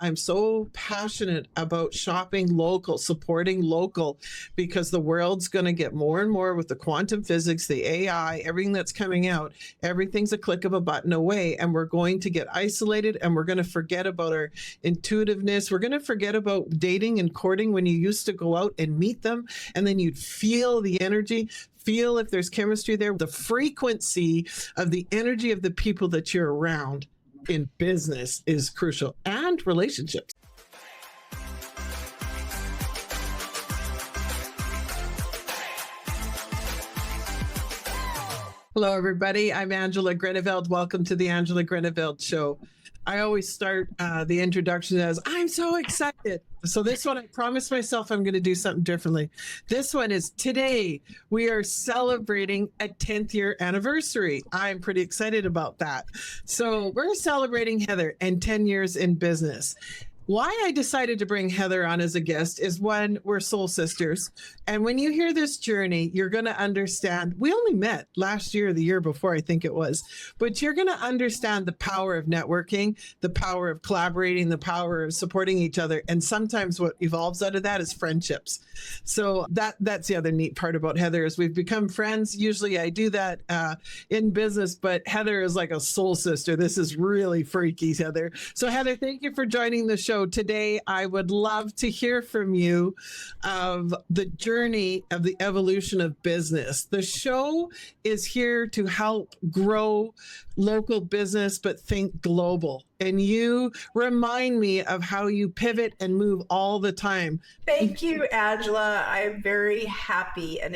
I'm so passionate about shopping local, supporting local, because the world's going to get more and more with the quantum physics, the AI, everything that's coming out. Everything's a click of a button away, and we're going to get isolated, and we're going to forget about our intuitiveness. We're going to forget about dating and courting when you used to go out and meet them, and then you'd feel the energy, feel if there's chemistry there. The frequency of the energy of the people that you're around in business is crucial, and relationships. Hello, everybody. I'm Angela Groeneveld. Welcome to the Angela Groeneveld Show. I always start the introduction as, I'm so excited. So this one, I promised myself I'm going to do something differently. This one is today. We are celebrating a 10th year anniversary. I'm pretty excited about that. So we're celebrating Heather and 10 years in business. Why I decided to bring Heather on as a guest is, one, we're soul sisters. And when you hear this journey, you're going to understand. We only met last year, the year before, I think it was. But you're going to understand the power of networking, the power of collaborating, the power of supporting each other. And sometimes what evolves out of that is friendships. So that's the other neat part about Heather is we've become friends. Usually I do that in business, but Heather is like a soul sister. This is really freaky, Heather. So Heather, thank you for joining the show. Today, I would love to hear from you of the journey of the evolution of business. The show is here to help grow local business, but think global. And you remind me of how you pivot and move all the time. Thank you, Angela. I'm very happy and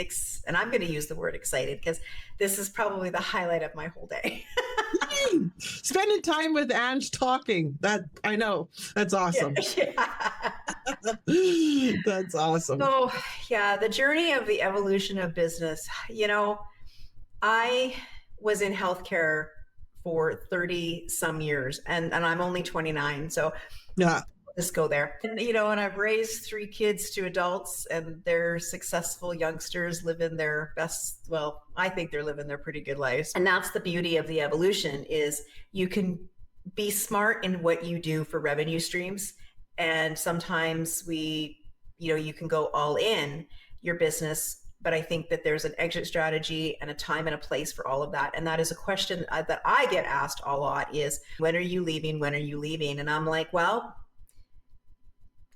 I'm going to use the word excited because this is probably the highlight of my whole day. Spending time with Ange talking. That I know. That's awesome. Yeah. That's awesome. So, yeah, the journey of the evolution of business. You know, I was in healthcare for 30 some years and I'm only 29. So yeah, let's go there. And, you know, and I've raised 3 kids to adults and they're successful youngsters living their best. Well, I think they're living their pretty good lives. And that's the beauty of the evolution is you can be smart in what you do for revenue streams. And sometimes you can go all in your business. But I think that there's an exit strategy and a time and a place for all of that. And that is a question that I get asked a lot is, when are you leaving? When are you leaving? And I'm like, well,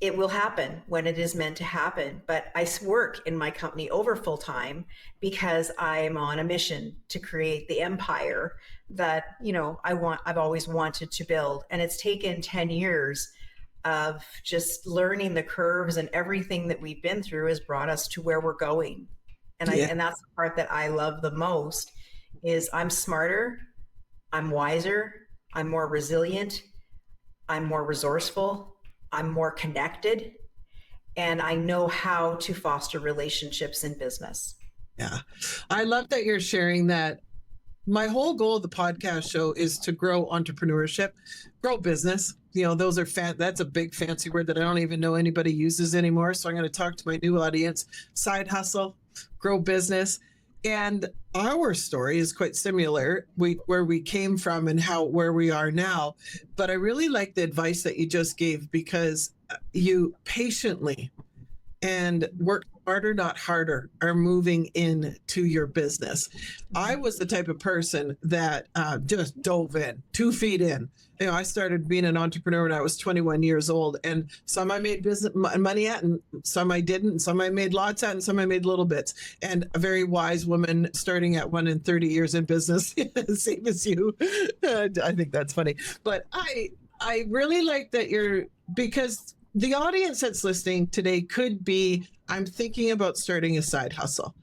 it will happen when it is meant to happen. But I work in my company over full time because I'm on a mission to create the empire that, you know, I've always wanted to build. And it's taken 10 years of just learning the curves, and everything that we've been through has brought us to where we're going. And and that's the part that I love the most is I'm smarter, I'm wiser, I'm more resilient, I'm more resourceful, I'm more connected, and I know how to foster relationships in business. Yeah. I love that you're sharing that. My whole goal of the podcast show is to grow entrepreneurship, grow business. You know, those are that's a big fancy word that I don't even know anybody uses anymore. So I'm going to talk to my new audience, side hustle, grow business. And our story is quite similar, where we came from and where we are now. But I really like the advice that you just gave, because you patiently and work smarter, not harder, are moving into your business. I was the type of person that just dove in, 2 feet in. You know, I started being an entrepreneur when I was 21 years old, and some I made business money at, and some I didn't, and some I made lots at, and some I made little bits. And a very wise woman starting at 1 in 30 years in business, same as you. I think that's funny. But I really like that because the audience that's listening today could be, I'm thinking about starting a side hustle.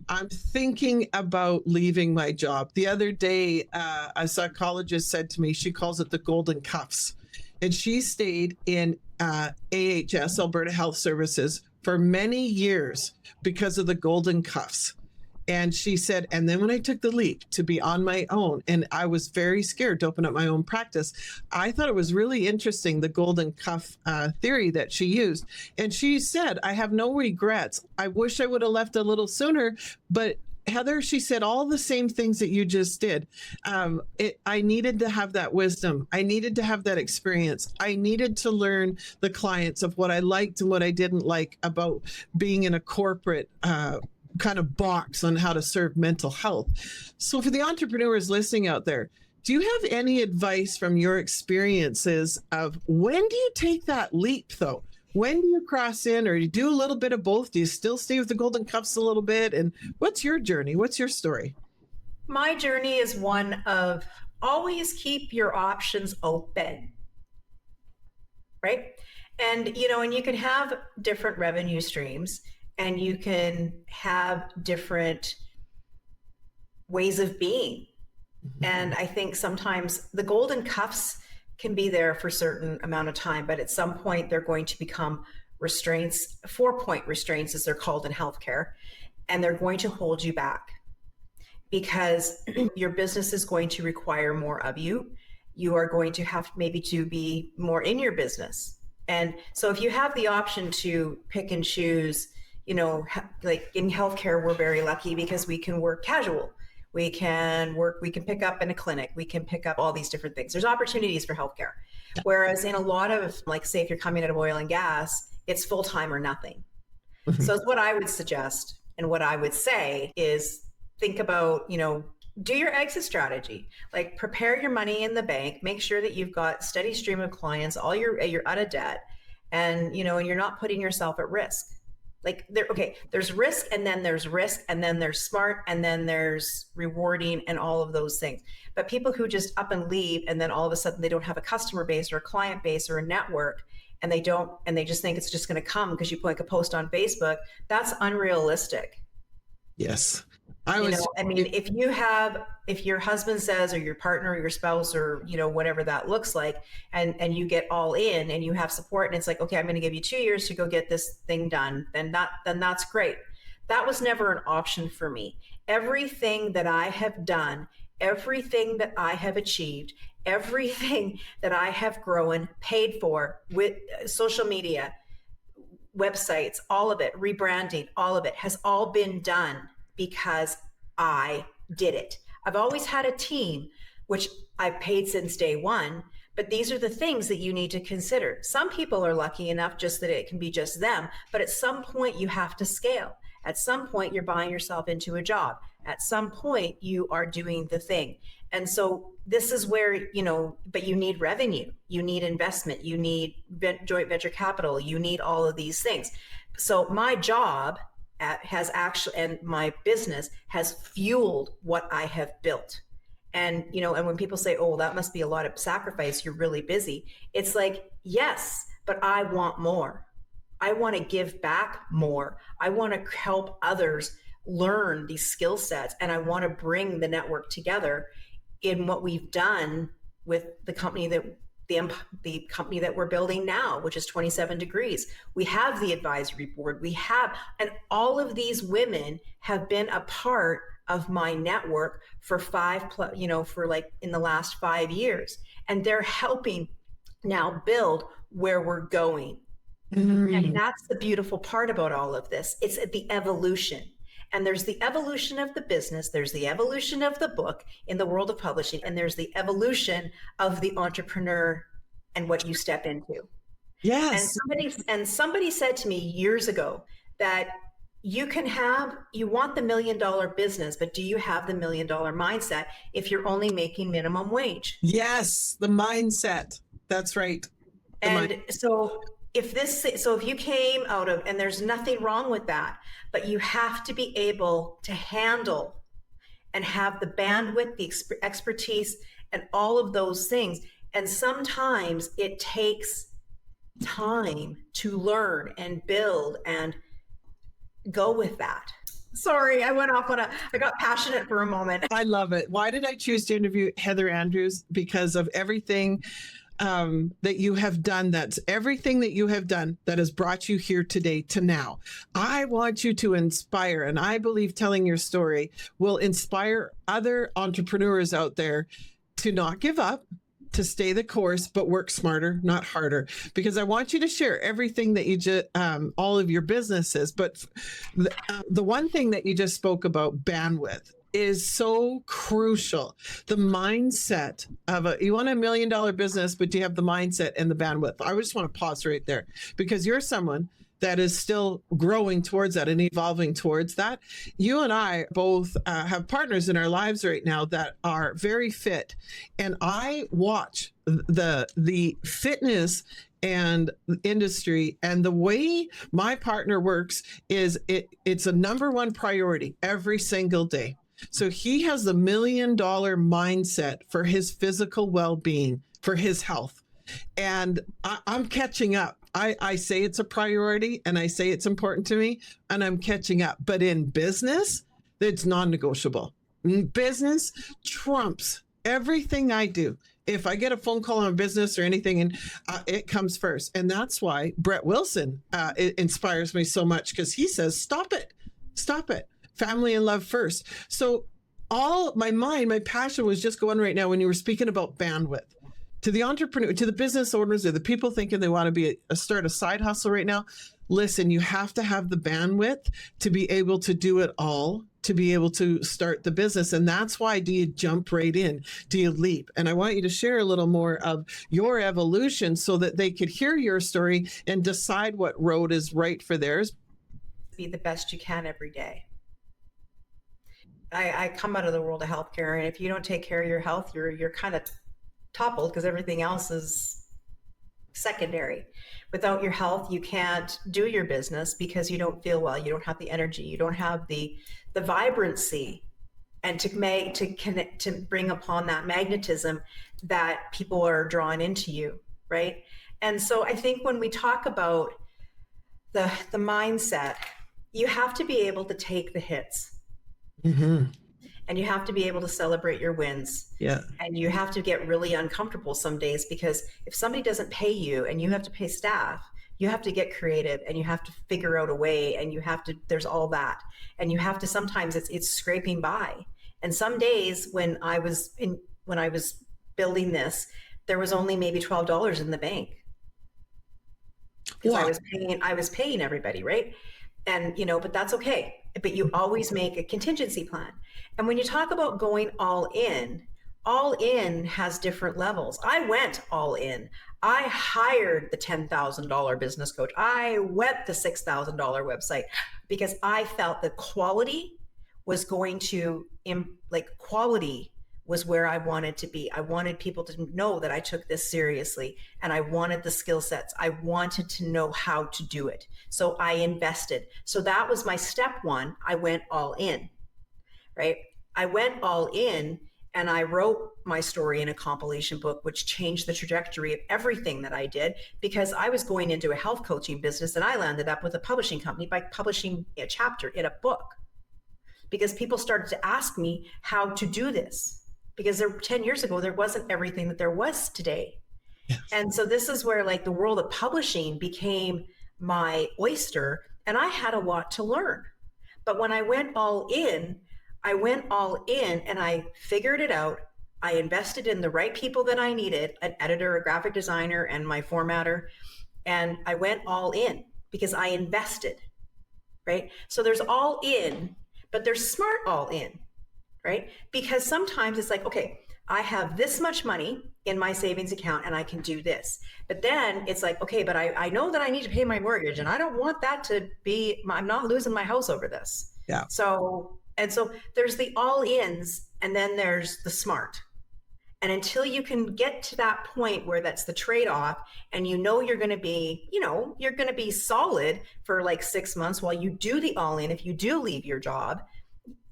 I'm thinking about leaving my job. The other day, a psychologist said to me, she calls it the golden cuffs. And she stayed in AHS, Alberta Health Services, for many years because of the golden cuffs. And she said, and then when I took the leap to be on my own, and I was very scared to open up my own practice, I thought it was really interesting, the golden cuff theory that she used. And she said, I have no regrets. I wish I would have left a little sooner, but Heather, she said all the same things that you just did. I needed to have that wisdom. I needed to have that experience. I needed to learn the clients of what I liked and what I didn't like about being in a corporate kind of box on how to serve mental health. So for the entrepreneurs listening out there, do you have any advice from your experiences of when do you take that leap though? When do you cross in, or you do a little bit of both? Do you still stay with the golden cups a little bit? And what's your journey? What's your story? My journey is one of always keep your options open, right? And, and you can have different revenue streams and you can have different ways of being. And I think sometimes the golden cuffs can be there for a certain amount of time, but at some point they're going to become restraints, 4-point restraints as they're called in healthcare, and they're going to hold you back because your business is going to require more of you. You are going to have maybe to be more in your business. And so if you have the option to pick and choose, like in healthcare, we're very lucky because we can work casual. We can pick up in a clinic. We can pick up all these different things. There's opportunities for healthcare. Whereas in a lot of, like, say, if you're coming out of oil and gas, it's full-time or nothing. So what I would suggest and what I would say is think about, do your exit strategy. Like, prepare your money in the bank. Make sure that you've got steady stream of clients, you're out of debt, and, and you're not putting yourself at risk. Like there's risk and then there's smart and then there's rewarding and all of those things. But people who just up and leave and then all of a sudden they don't have a customer base or a client base or a network and they just think it's just going to come because you put like a post on Facebook, that's unrealistic. Yes. If your husband says, or your partner or your spouse or, whatever that looks like, and you get all in and you have support and it's like, okay, I'm going to give you 2 years to go get this thing done, then that's great. That was never an option for me. Everything that I have done, everything that I have achieved, everything that I have grown, paid for with social media, websites, all of it, rebranding, all of it has all been done because I did it. I've always had a team, which I've paid since day one, but these are the things that you need to consider. Some people are lucky enough just that it can be just them, but at some point you have to scale. At some point you're buying yourself into a job. At some point you are doing the thing. And so this is where, but you need revenue, you need investment, you need joint venture capital, you need all of these things. So my job has actually, and my business has fueled what I have built. And, and when people say, oh, that must be a lot of sacrifice, you're really busy. It's like, yes, but I want more. I want to give back more. I want to help others learn these skill sets. And I want to bring the network together in what we've done with the company that the company that we're building now, which is 27 Degrees. We have the advisory board. And all of these women have been a part of my network for in the last 5 years. And they're helping now build where we're going. Mm-hmm. And that's the beautiful part about all of this. It's the evolution. And there's the evolution of the business, there's the evolution of the book in the world of publishing, and there's the evolution of the entrepreneur and what you step into. Yes. And somebody said to me years ago that you want the $1 million business, but do you have the $1 million mindset if you're only making minimum wage? Yes, the mindset. That's right. So if you came out of, and there's nothing wrong with that, but you have to be able to handle and have the bandwidth, the expertise, and all of those things. And sometimes it takes time to learn and build and go with that. Sorry, I went off I got passionate for a moment. I love it. Why did I choose to interview Heather Andrews? Because of everything that you have done. That's everything that you have done that has brought you here today to now. I want you to inspire, and I believe telling your story will inspire other entrepreneurs out there to not give up, to stay the course, but work smarter, not harder, because I want you to share everything that you just, all of your businesses. But the one thing that you just spoke about, bandwidth, is so crucial. The mindset of you want $1 million business, but you have the mindset and the bandwidth. I just want to pause right there, because you're someone that is still growing towards that and evolving towards that. You and I both have partners in our lives right now that are very fit. And I watch the fitness and industry, and the way my partner works is it's a number one priority every single day. So he has the $1 million mindset for his physical well-being, for his health. And I'm catching up. I say it's a priority and I say it's important to me, and I'm catching up. But in business, it's non-negotiable. Business trumps everything I do. If I get a phone call on business or anything, and it comes first. And that's why Brett Wilson it inspires me so much, because he says, stop it. Family and love first. So all my passion was just going right now when you were speaking about bandwidth. To the entrepreneur, to the business owners, or the people thinking they want to start a side hustle right now, listen, you have to have the bandwidth to be able to do it all, to be able to start the business. And that's why, do you jump right in? Do you leap? And I want you to share a little more of your evolution so that they could hear your story and decide what road is right for theirs. Be the best you can every day. I come out of the world of healthcare, and if you don't take care of your health, you're kind of toppled, because everything else is secondary. Without your health, you can't do your business because you don't feel well. You don't have the energy. You don't have the vibrancy, and to bring upon that magnetism that people are drawn into you, right? And so I think when we talk about the mindset, you have to be able to take the hits. Mm-hmm. And you have to be able to celebrate your wins. Yeah. And you have to get really uncomfortable some days, because if somebody doesn't pay you and you have to pay staff, you have to get creative and you have to figure out a way, and there's all that. And you have to, sometimes it's scraping by. And some days when I was building this, there was only maybe $12 in the bank. Because I was paying everybody, right? And, but that's okay. But you always make a contingency plan. And when you talk about going all in has different levels. I went all in. I hired the $10,000 business coach. I went the $6,000 website, because I felt that quality was quality was where I wanted to be. I wanted people to know that I took this seriously, and I wanted the skill sets. I wanted to know how to do it. So I invested. So that was my step one. I went all in, right? I went all in, and I wrote my story in a compilation book, which changed the trajectory of everything that I did, because I was going into a health coaching business, and I landed up with a publishing company by publishing a chapter in a book, because people started to ask me how to do this. Because 10 years ago, there wasn't everything that there was today. Yes. And so this is where the world of publishing became my oyster, and I had a lot to learn. But when I went all in and I figured it out. I invested in the right people that I needed, an editor, a graphic designer, and my formatter. And I went all in because I invested, right? So there's all in, but there's smart all in. Right? Because sometimes it's okay, I have this much money in my savings account and I can do this. But then it's okay, but I know that I need to pay my mortgage, and I don't want that to be, I'm not losing my house over this. Yeah. So there's the all ins, and then there's the smart. And until you can get to that point where that's the trade-off, and you're going to be, you're going to be solid for 6 months while you do the all in, if you do leave your job.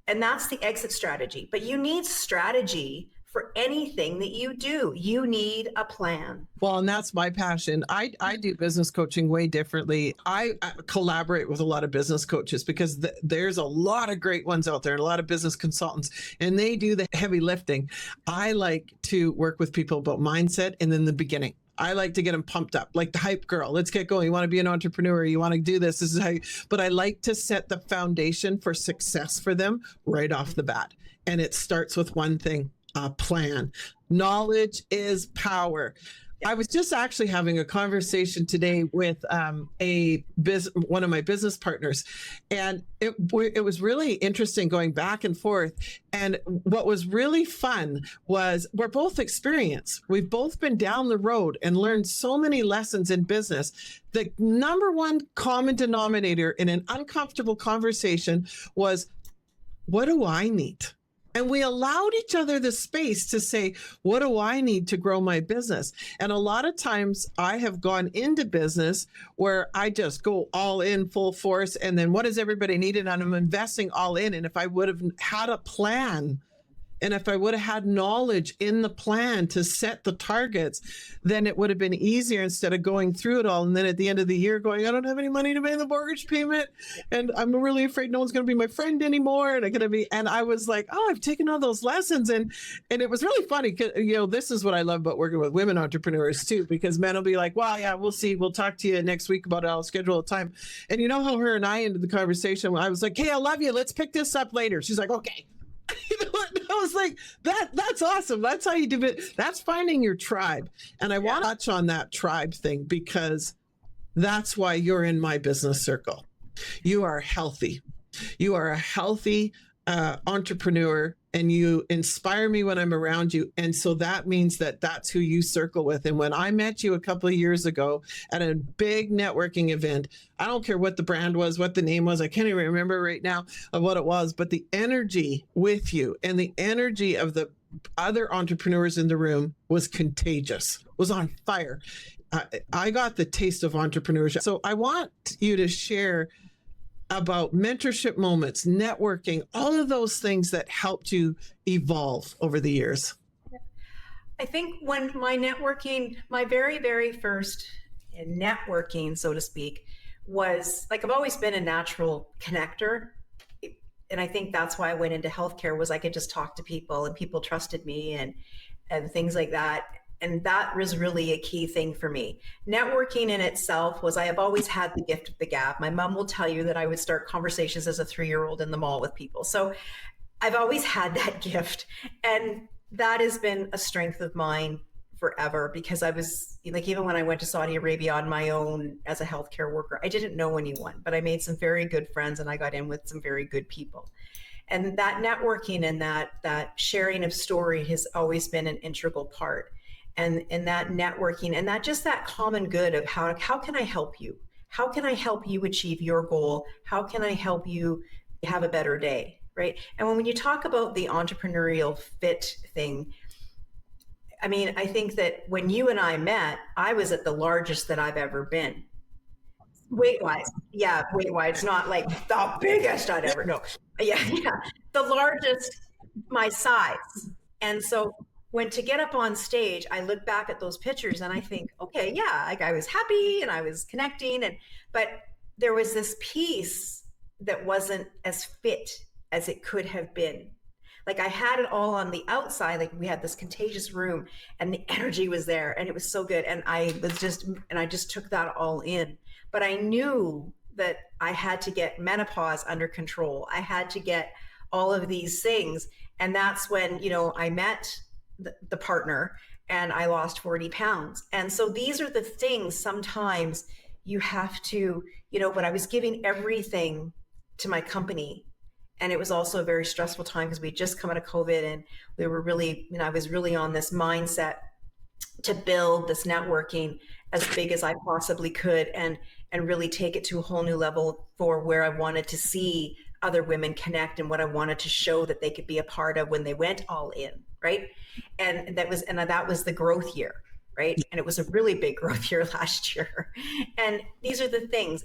And that's the exit strategy. But you need strategy for anything that you do. You need a plan. Well, and that's my passion. I do business coaching way differently. I collaborate with a lot of business coaches, because there's a lot of great ones out there, and a lot of business consultants, and they do the heavy lifting. I like to work with people about mindset, and in the beginning, I like to get them pumped up, like the hype girl. Let's get going. You want to be an entrepreneur. You want to do this. This is how but I like to set the foundation for success for them right off the bat. And it starts with one thing, a plan. Knowledge is power. I was just actually having a conversation today with one of my business partners, and it was really interesting going back and forth. And what was really fun was we're both experienced. We've both been down the road and learned so many lessons in business. The number one common denominator in an uncomfortable conversation was, what do I need? And we allowed each other the space to say, what do I need to grow my business? And a lot of times I have gone into business where I just go all in full force. And then what does everybody need? And I'm investing all in. And if I would have had a plan, and if I would have had knowledge in the plan to set the targets, then it would have been easier instead of going through it all. And then at the end of the year going, I don't have any money to pay the mortgage payment. And I'm really afraid no one's going to be my friend anymore. And I was like, oh, I've taken all those lessons. And it was really funny. This is what I love about working with women entrepreneurs too, because men will be like, well, yeah, we'll see. We'll talk to you next week about it. I'll schedule a time. And you know how her and I ended the conversation? I was like, hey, I love you. Let's pick this up later. She's like, okay. You know what? I was like, that's awesome. That's how you do it. That's finding your tribe. And I want to touch on that tribe thing because that's why you're in my business circle. You are healthy. You are a healthy entrepreneur, and you inspire me when I'm around you. And so that means that that's who you circle with. And when I met you a couple of years ago at a big networking event, I don't care what the brand was, what the name was, I can't even remember right now of what it was, but the energy with you and the energy of the other entrepreneurs in the room was contagious, was on fire. I got the taste of entrepreneurship. So I want you to share about mentorship moments, networking, all of those things that helped you evolve over the years. I think when my very, very first networking, so to speak, was like, I've always been a natural connector. And I think that's why I went into healthcare, was I could just talk to people and people trusted me and things like that. And that was really a key thing for me. Networking in itself was, I have always had the gift of the gab. My mom will tell you that I would start conversations as a 3-year-old in the mall with people. So I've always had that gift. And that has been a strength of mine forever, because I was like, even when I went to Saudi Arabia on my own as a healthcare worker, I didn't know anyone, but I made some very good friends and I got in with some very good people. And that networking and that sharing of story has always been an integral part. And that networking and that common good of how can I help you? How can I help you achieve your goal? How can I help you have a better day, right? And when you talk about the entrepreneurial fit thing, I mean, I think that when you and I met, I was at the largest that I've ever been. Weight-wise, not like the biggest I'd ever, no. Yeah, the largest, my size. And so when to get up on stage, I look back at those pictures and I think, okay, yeah, like I was happy and I was connecting, but there was this piece that wasn't as fit as it could have been. Like I had it all on the outside, like we had this contagious room and the energy was there and it was so good. And I just took that all in. But I knew that I had to get menopause under control. I had to get all of these things. And that's when, I met the partner and I lost 40 pounds. And so these are the things sometimes you have to, but I was giving everything to my company. And it was also a very stressful time because we'd just come out of COVID and we were really, I was really on this mindset to build this networking as big as I possibly could and really take it to a whole new level for where I wanted to see other women connect and what I wanted to show that they could be a part of when they went all in, right? And that was the growth year, right? And it was a really big growth year last year. And these are the things.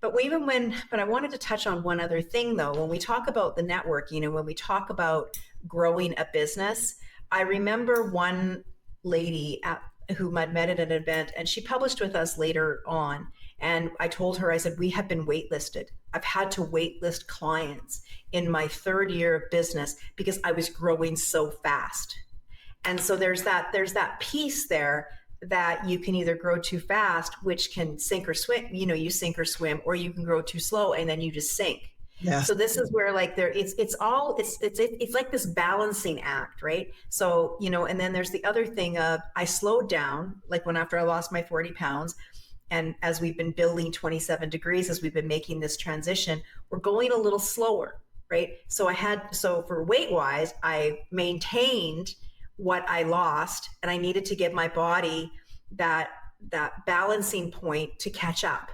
But I wanted to touch on one other thing though. When we talk about the networking, when we talk about growing a business, I remember one lady who I'd met at an event, and she published with us later on. And I told her, I said, we have been waitlisted. I've had to waitlist clients in my 3rd year of business because I was growing so fast. And so there's that piece there that you can either grow too fast, which can sink or swim, you sink or swim, or you can grow too slow and then you just sink. Yes. So this is where like it's like this balancing act, right? So, and then there's the other thing of I slowed down, like when after I lost my 40 pounds. And as we've been building 27 degrees, as we've been making this transition, we're going a little slower, right? So for weight wise, I maintained what I lost, and I needed to give my body that balancing point to catch up.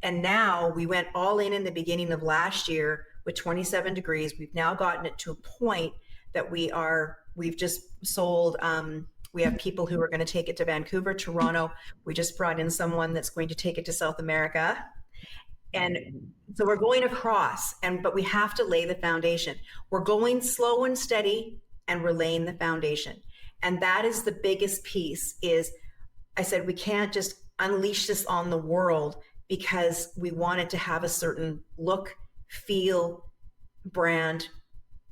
And now we went all in the beginning of last year with 27 degrees. We've now gotten it to a point that we've just sold, we have people who are going to take it to Vancouver, Toronto. We just brought in someone that's going to take it to South America. And so we're going across, but we have to lay the foundation. We're going slow and steady, and we're laying the foundation. And that is the biggest piece is I said, we can't just unleash this on the world because we want it to have a certain look, feel, brand,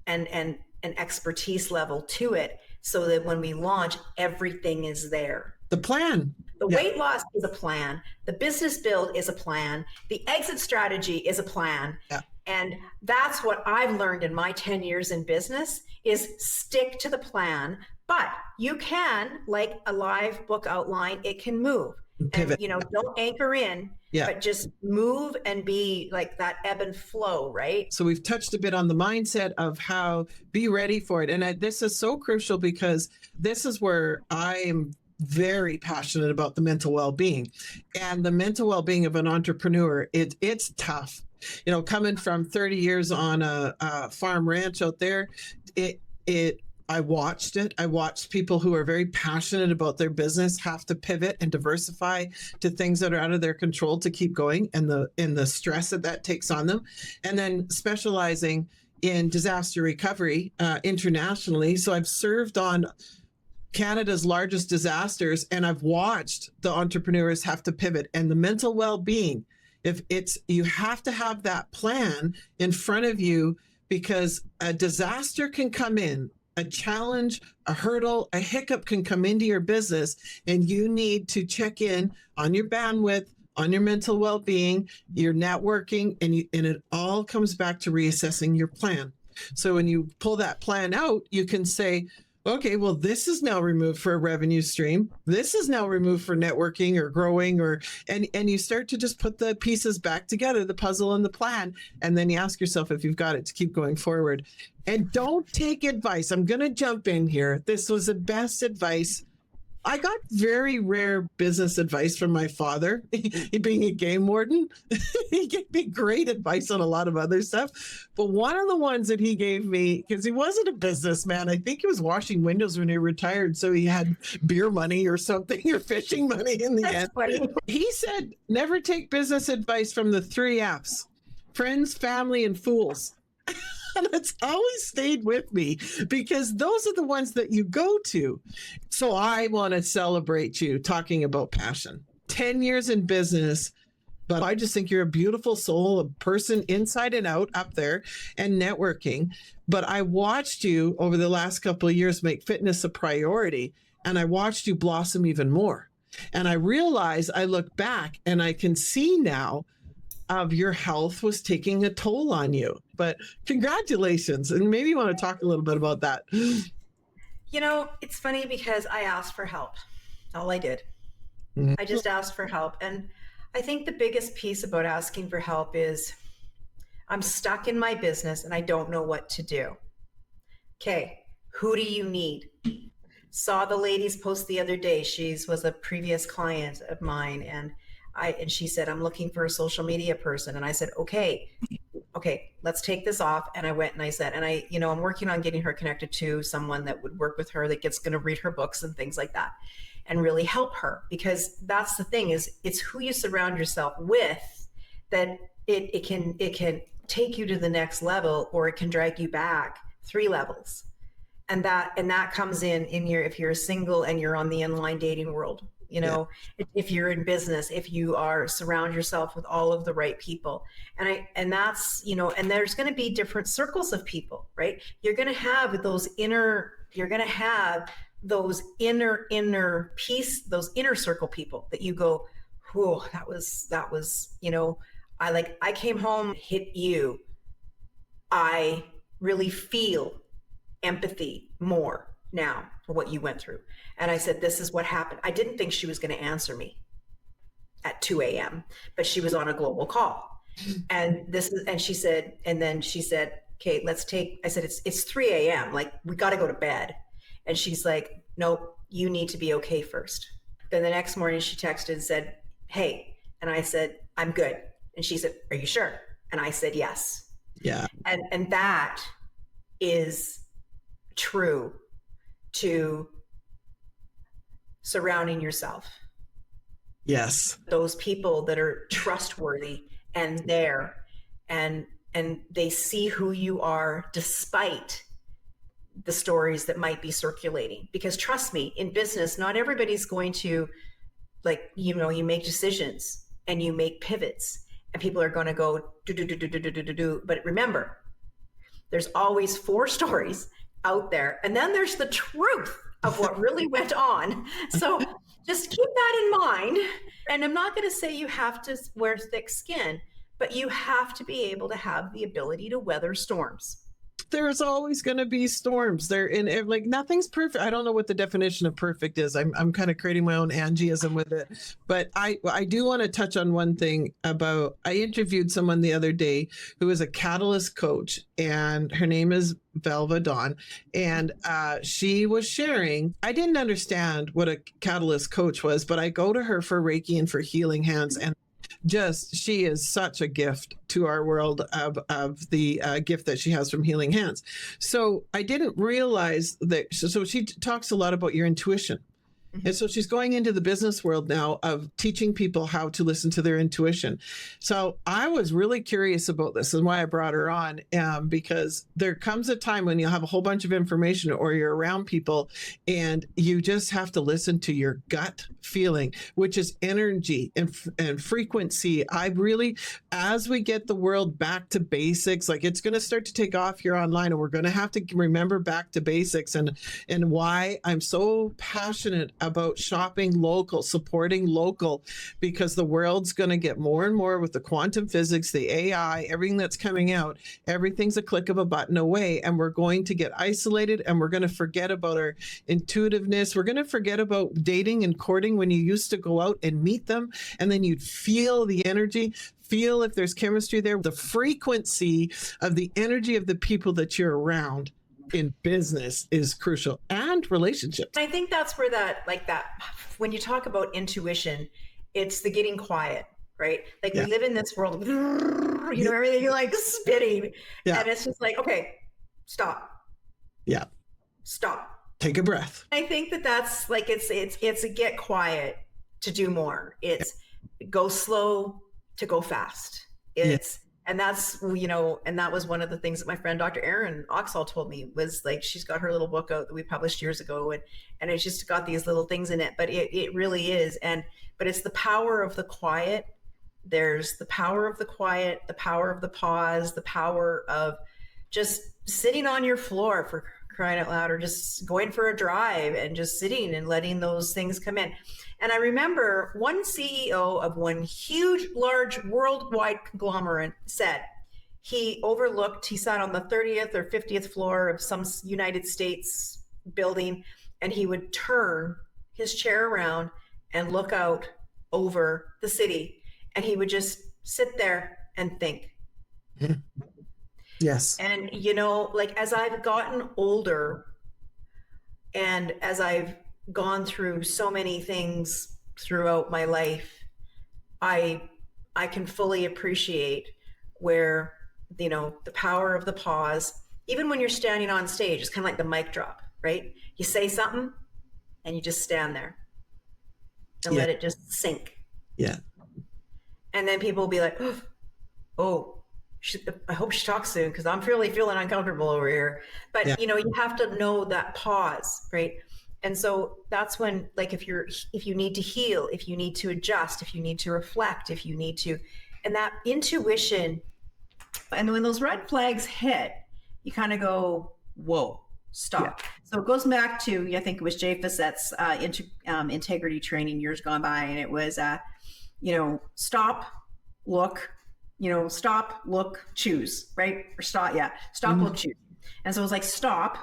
and an expertise level to it, so that when we launch, everything is there. The plan. The weight loss is a plan. The business build is a plan. The exit strategy is a plan. Yeah. And that's what I've learned in my 10 years in business is stick to the plan. But you can, like a live book outline, it can move. Pivot. And, don't anchor in, but just move and be like that ebb and flow, right? So we've touched a bit on the mindset of how be ready for it. And this is so crucial because this is where I am very passionate about the mental well-being and the mental well-being of an entrepreneur. It's tough, coming from 30 years on a farm ranch out there. I watched it. I watched people who are very passionate about their business have to pivot and diversify to things that are out of their control to keep going, and the stress that takes on them, and then specializing in disaster recovery internationally. So I've served on Canada's largest disasters, and I've watched the entrepreneurs have to pivot, and the mental well-being. You have to have that plan in front of you, because a disaster can come in. A challenge, a hurdle, a hiccup can come into your business, and you need to check in on your bandwidth, on your mental well-being, your networking, and it all comes back to reassessing your plan. So when you pull that plan out, you can say, okay, well, this is now removed for a revenue stream. This is now removed for networking or growing, and you start to just put the pieces back together, the puzzle and the plan. And then you ask yourself if you've got it to keep going forward. And don't take advice. I'm going to jump in here. This was the best advice. I got very rare business advice from my father, he being a game warden. He gave me great advice on a lot of other stuff. But one of the ones that he gave me, because he wasn't a businessman, I think he was washing windows when he retired. So he had beer money or something, or fishing money in the end. Funny. He said, never take business advice from the 3 F's: friends, family, and fools. And it's always stayed with me, because those are the ones that you go to. So I want to celebrate you talking about passion. 10 years in business, but I just think you're a beautiful soul, a person inside and out up there, and networking. But I watched you over the last couple of years make fitness a priority, and I watched you blossom even more. And I realized, I look back and I can see now of your health was taking a toll on you. But congratulations. And maybe you want to talk a little bit about that. It's funny because I asked for help. All I did. I just asked for help. And I think the biggest piece about asking for help is I'm stuck in my business and I don't know what to do. Okay, who do you need? Saw the lady's post the other day. She was a previous client of mine, and she said, I'm looking for a social media person. And I said, okay, let's take this off. And I went and I said, I'm working on getting her connected to someone that would work with her, that's going to read her books and things like that and really help her. Because that's the thing, is it's who you surround yourself with, that it can take you to the next level, or it can drag you back 3 levels. And that comes in your, if you're single and you're on the online dating world, if you're in business, if you surround yourself with all of the right people, and that's, and there's going to be different circles of people, right? You're going to have those inner piece, those inner circle people that you go, whoa, that was, I came home, hit you. I really feel empathy more now for what you went through. And I said, this is what happened. I didn't think she was going to answer me at 2 a.m., but she was on a global call. And she said, okay, I said, it's 3 a.m. Like, we got to go to bed. And she's like, nope, you need to be okay first. Then the next morning she texted and said, hey, and I said, I'm good. And she said, are you sure? And I said, yes. Yeah. And that is true to surrounding yourself. Yes. Those people that are trustworthy and there, and they see who you are despite the stories that might be circulating. Because trust me, in business, not everybody's going to, like, you make decisions and you make pivots and people are going to go do. But remember, there's always 4 stories out there. And then there's the truth of what really went on. So just keep that in mind. And I'm not going to say you have to wear thick skin, but you have to be able to have the ability to weather storms. There's always going to be storms there, and like nothing's perfect. I don't know what the definition of perfect is. I'm kind of creating my own Angieism with it, but I do want to touch on one thing about, I interviewed someone the other day who is a catalyst coach, and her name is Velva Dawn, and she was sharing, I didn't understand what a catalyst coach was, but I go to her for Reiki and for healing hands, and she is such a gift to our world of the gift that she has from healing hands. So I didn't realize that. So she talks a lot about your intuition. And so she's going into the business world now of teaching people how to listen to their intuition. So I was really curious about this and why I brought her on, because there comes a time when you'll have a whole bunch of information or you're around people and you just have to listen to your gut feeling, which is energy and frequency. I really, as we get the world back to basics, like it's going to start to take off here online, and we're going to have to remember back to basics, and why I'm so passionate about shopping local, supporting local, because the world's going to get more and more with the quantum physics, the AI, everything that's coming out. Everything's a click of a button away, and we're going to get isolated, and we're going to forget about our intuitiveness. We're going to forget about dating and courting when you used to go out and meet them, and then you'd feel the energy, feel if there's chemistry there. The frequency of the energy of the people that you're around in business is crucial, and relationships. I think that's where that when you talk about intuition, it's the getting quiet, right? Like, we live in this world, everything like spinning, and it's just like, okay, stop. Yeah. Stop. Take a breath. I think that's like, it's a get quiet to do more. It's go slow to go fast. And that's, and that was one of the things that my friend, Dr. Erin Oxall, told me, was like, she's got her little book out that we published years ago, and it's just got these little things in it, but it really is. But it's the power of the quiet. There's the power of the quiet, the power of the pause, the power of just sitting on your floor, for crying out loud, or just going for a drive and just sitting and letting those things come in. And I remember one CEO of one huge, large worldwide conglomerate said he sat on the 30th or 50th floor of some United States building, and he would turn his chair around and look out over the city, and he would just sit there and think. Yes. And, like, as I've gotten older and as I've gone through so many things throughout my life, I can fully appreciate where, the power of the pause, even when you're standing on stage, it's kind of like the mic drop, right? You say something and you just stand there and let it just sink. Yeah. And then people will be like, oh, I hope she talks soon, because I'm really feeling uncomfortable over here. But, you have to know that pause, right? And so that's when, like, if you need to heal, if you need to adjust, if you need to reflect, if you need to, and that intuition, and when those red flags hit, you kind of go, whoa, stop. Yeah. So it goes back to, I think it was Jay Facette's integrity training years gone by. And it was, stop, look, stop, look, choose, right? Or stop, stop, look, choose. And so it's like, stop,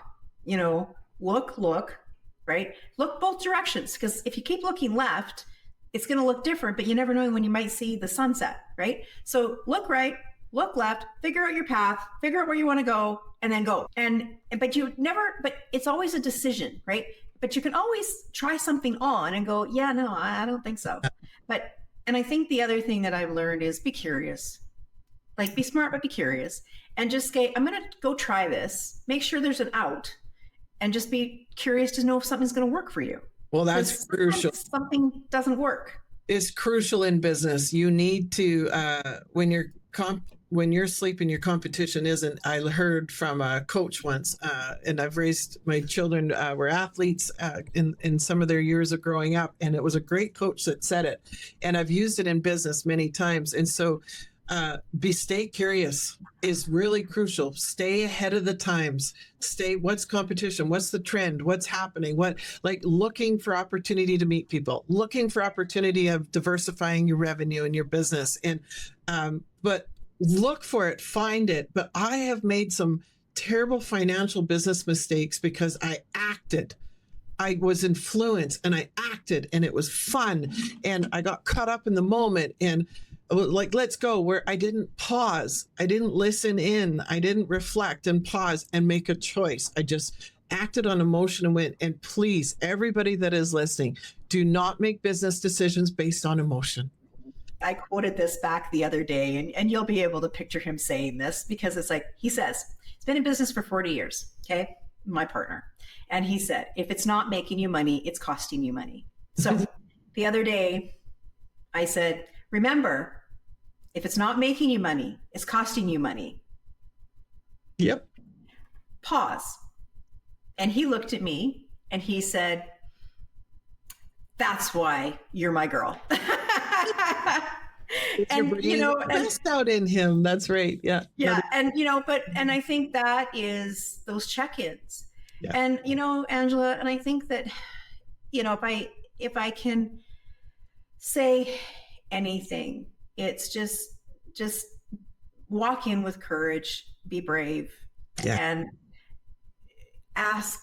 look, right? Look both directions. Because if you keep looking left, it's going to look different, but you never know when you might see the sunset, right? So look right, look left, figure out your path, figure out where you want to go, and then go. But it's always a decision, right? But you can always try something on and go, yeah, no, I don't think so. And I think the other thing that I've learned is be curious. Like, be smart, but be curious. And just say, I'm going to go try this. Make sure there's an out. And just be curious to know if something's going to work for you. Well, that's crucial. Something doesn't work. It's crucial in business. You need to, when you're sleeping, your competition isn't. I heard from a coach once, and I've raised my children were athletes in some of their years of growing up, and it was a great coach that said it, and I've used it in business many times. And so, stay curious is really crucial. Stay ahead of the times. What's competition? What's the trend? What's happening? Looking for opportunity to meet people, looking for opportunity of diversifying your revenue and your business. And, but look for it, find it. But I have made some terrible financial business mistakes because I acted. I was influenced and I acted, and it was fun. And I got caught up in the moment and let's go, where I didn't pause. I didn't listen in. I didn't reflect and pause and make a choice. I just acted on emotion and went. And please, everybody that is listening, do not make business decisions based on emotion. I quoted this back the other day, and you'll be able to picture him saying this, because it's like, he says, he's been in business for 40 years. Okay. My partner. And he said, if it's not making you money, it's costing you money. So the other day I said, remember, if it's not making you money, it's costing you money. Yep. Pause. And he looked at me and he said, that's why you're my girl. And best out in him. That's right. Yeah. Yeah. And I think that is those check-ins. Yeah. And, Angela, and I think that, if I can say anything, it's just walk in with courage, be brave, and ask,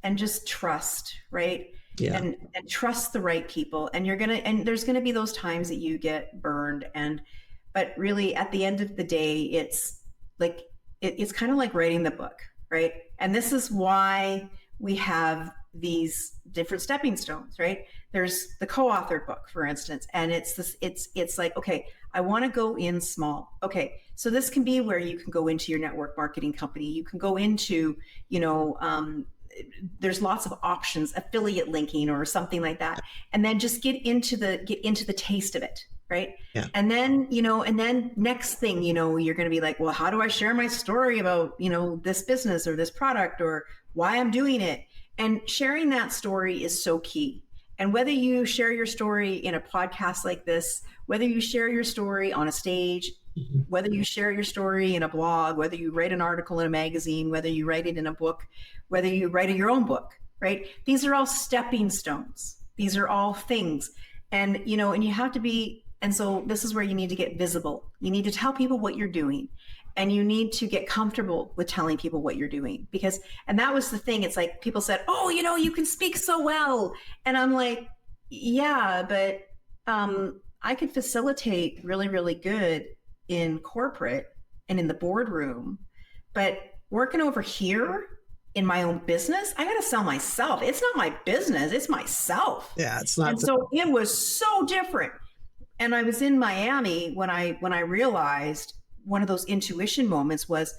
and just trust, right? Yeah. And trust the right people. And there's gonna be those times that you get burned, but really at the end of the day, it's like, it's kind of like writing the book, right? And this is why we have these different stepping stones, right? There's the co-authored book, for instance, and it's like, okay, I want to go in small. Okay, so this can be where you can go into your network marketing company. You can go into, there's lots of options, affiliate linking or something like that, and then just get into the taste of it, right? Yeah. And then, next thing, you're going to be like, well, how do I share my story about, this business or this product or why I'm doing it? And sharing that story is so key. And whether you share your story in a podcast like this, whether you share your story on a stage, whether you share your story in a blog, whether you write an article in a magazine, whether you write it in a book, whether you write in your own book, right? These are all stepping stones. These are all things. And, and you have to be, and so this is where you need to get visible. You need to tell people what you're doing. And you need to get comfortable with telling people what you're doing, and that was the thing. It's like people said, oh, you can speak so well. And I'm like, yeah, but I could facilitate really, really good in corporate and in the boardroom, but working over here in my own business, I got to sell myself. It's not my business. It's myself. Yeah, it's not. And so it was so different. And I was in Miami when I realized one of those intuition moments was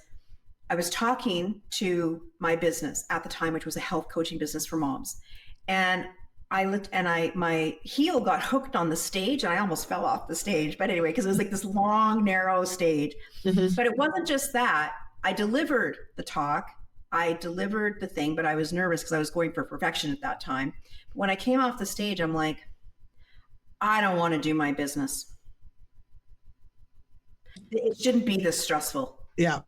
I was talking to my business at the time, which was a health coaching business for moms. And I looked and my heel got hooked on the stage and I almost fell off the stage. But anyway, because it was like this long, narrow stage. Mm-hmm. But it wasn't just that. I delivered the talk. I delivered the thing, but I was nervous because I was going for perfection at that time. But when I came off the stage, I'm like, I don't want to do my business. It shouldn't be this stressful. Yeah.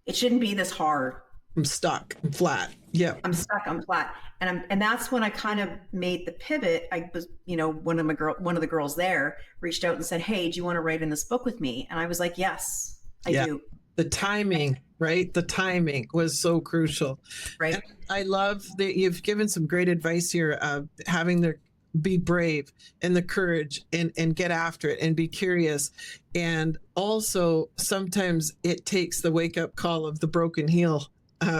It shouldn't be this hard. I'm stuck. I'm flat. Yeah. I'm stuck, I'm flat. And that's when I kind of made the pivot. I was, one of the girls there reached out and said, "Hey, do you want to write in this book with me?" And I was like, "Yes, I Yeah. do." The timing, right? The timing was so crucial. Right. And I love that you've given some great advice here of having the be brave and the courage and get after it and be curious. And also sometimes it takes the wake up call of the broken heel,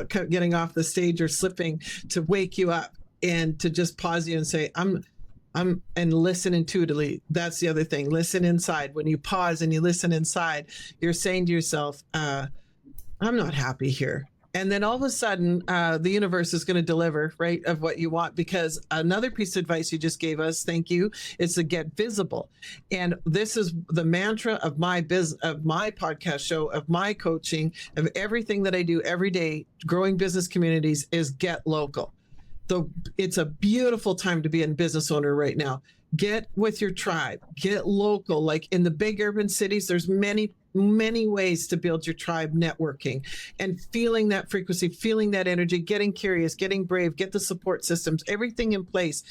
getting off the stage or slipping to wake you up and to just pause you and say, and listen intuitively. That's the other thing. Listen inside. When you pause and you listen inside, you're saying to yourself, I'm not happy here. And then all of a sudden, the universe is going to deliver, right, of what you want. Because another piece of advice you just gave us, thank you, is to get visible. And this is the mantra of my of my podcast show, of my coaching, of everything that I do every day, growing business communities, is get local. It's a beautiful time to be a business owner right now. Get with your tribe, get local. Like in the big urban cities, there's many ways to build your tribe networking and feeling that frequency, feeling that energy, getting curious, getting brave, get the support systems, everything in place.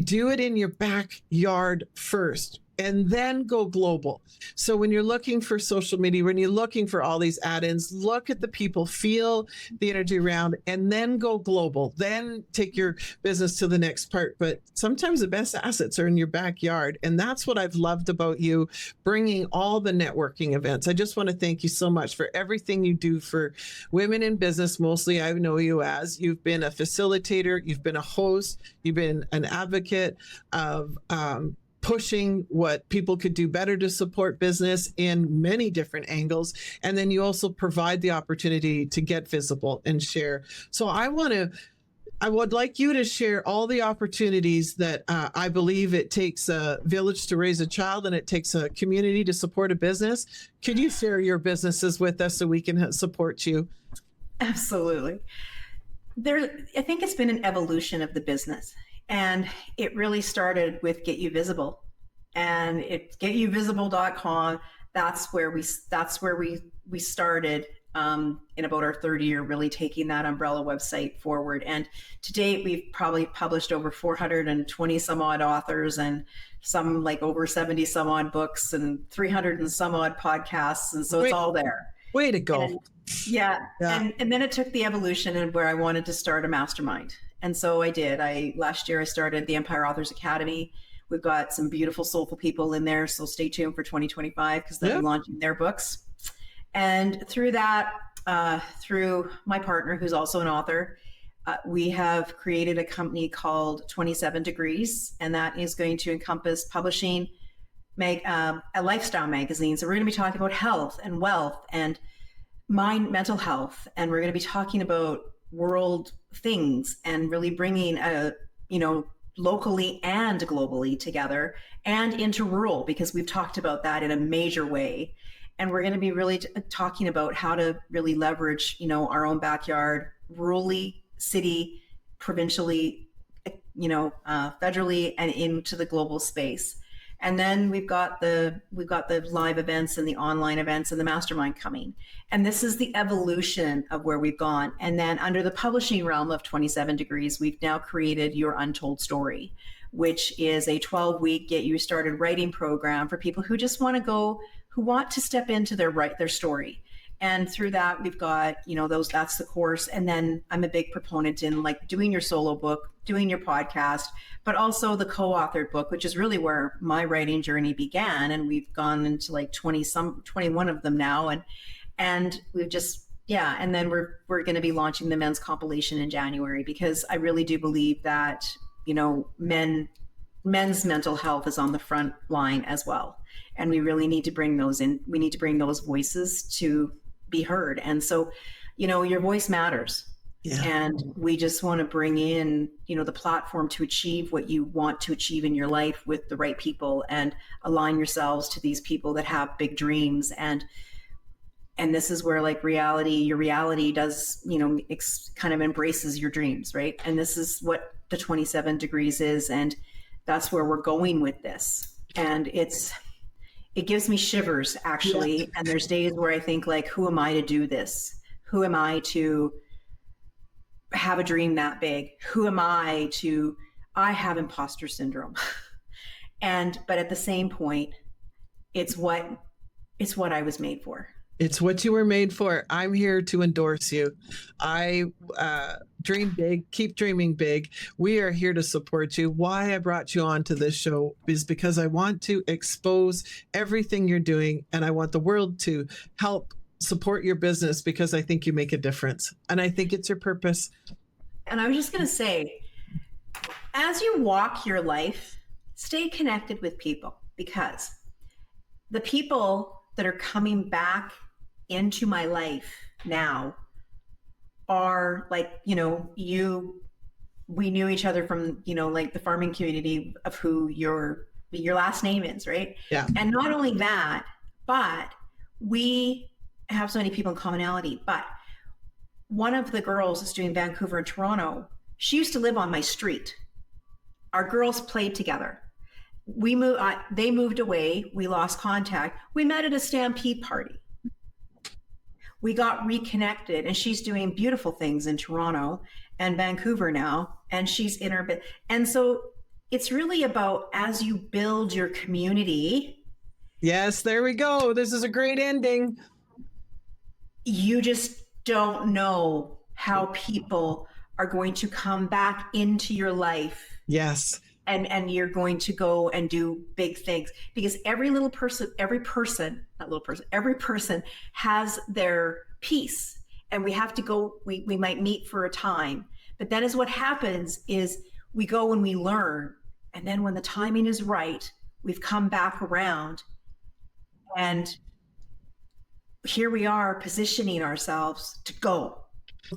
Do it in your backyard first and then go global. So when you're looking for social media, when you're looking for all these add-ins, look at the people, feel the energy around, and then go global. Then take your business to the next part. But sometimes the best assets are in your backyard. And that's what I've loved about you, bringing all the networking events. I just want to thank you so much for everything you do for women in business. Mostly I know you as you've been a facilitator, you've been a host, you've been an advocate of pushing what people could do better to support business in many different angles. And then you also provide the opportunity to get visible and share. So I would like you to share all the opportunities that I believe it takes a village to raise a child and it takes a community to support a business. Could you share your businesses with us so we can support you? Absolutely. I think it's been an evolution of the business. And it really started with Get You Visible, and it's getyouVisible.com. That's where we started in about our third year, really taking that umbrella website forward. And to date, we've probably published over 420 some odd authors and some like over 70 some odd books and 300 and some odd podcasts. And so it's all there. Way to go. And, yeah. And then it took the evolution and where I wanted to start a mastermind. And so I did. Last year I started the Empire Authors Academy. We've got some beautiful, soulful people in there. So stay tuned for 2025 because they'll be launching their books. And through that, through my partner, who's also an author, we have created a company called 27 Degrees. And that is going to encompass publishing a lifestyle magazine. So we're going to be talking about health and wealth and mental health. And we're going to be talking about world things and really bringing locally and globally together and into rural, because we've talked about that in a major way. And we're going to be really talking about how to really leverage, our own backyard, rurally, city, provincially, federally, and into the global space. And then we've got the live events and the online events and the mastermind coming. And this is the evolution of where we've gone. And then under the publishing realm of 27 Degrees, we've now created Your Untold Story, which is a 12-week get you started writing program for people who just want to step into their story. And through that, we've got, that's the course. And then I'm a big proponent in like doing your solo book, doing your podcast, but also the co-authored book, which is really where my writing journey began. And we've gone into like 21 of them now. And we've just, and then we're going to be launching the men's compilation in January, because I really do believe that, men's mental health is on the front line as well. And we really need to bring those in. We need to bring those voices to be heard. And so, your voice matters. Yeah. And we just want to bring in, the platform to achieve what you want to achieve in your life with the right people, and align yourselves to these people that have big dreams. And this is where like your reality does, kind of embraces your dreams. Right. And this is what the 27 Degrees is. And that's where we're going with this. And it gives me shivers, actually. Yeah. And there's days where I think like, who am I to do this? Who am I to have a dream that big? Who am I to, I have imposter syndrome. But at the same point, it's what I was made for. It's what you were made for. I'm here to endorse you. I dream big, keep dreaming big. We are here to support you. Why I brought you on to this show is because I want to expose everything you're doing, and I want the world to help support your business because I think you make a difference. And I think it's your purpose. And I was just going to say, as you walk your life, stay connected with people, because the people that are coming back into my life now are like, we knew each other from, like the farming community of who your last name is, right? Yeah. And not only that, but we have so many people in commonality. But one of the girls that's doing Vancouver and Toronto, she used to live on my street. Our girls played together. They moved away. We lost contact. We met at a stampede party. We got reconnected, and she's doing beautiful things in Toronto and Vancouver now, and she's in her bit. And so it's really about, as you build your community. Yes, there we go. This is a great ending. You just don't know how people are going to come back into your life. Yes. And you're going to go and do big things, because every person has their piece, and we have to go, we might meet for a time, but that is what happens is we go and we learn. And then when the timing is right, we've come back around, and here we are positioning ourselves to go.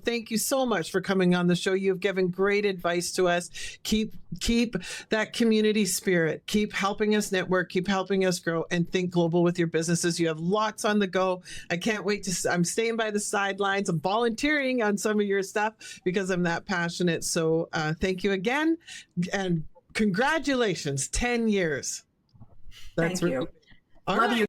Thank you so much for coming on the show. You've given great advice to us. Keep that community spirit. Keep helping us network. Keep helping us grow, and think global with your businesses. You have lots on the go. I can't wait I'm staying by the sidelines. I'm volunteering on some of your stuff because I'm that passionate. So thank you again, and congratulations, 10 years. Thank you. All Love right. you.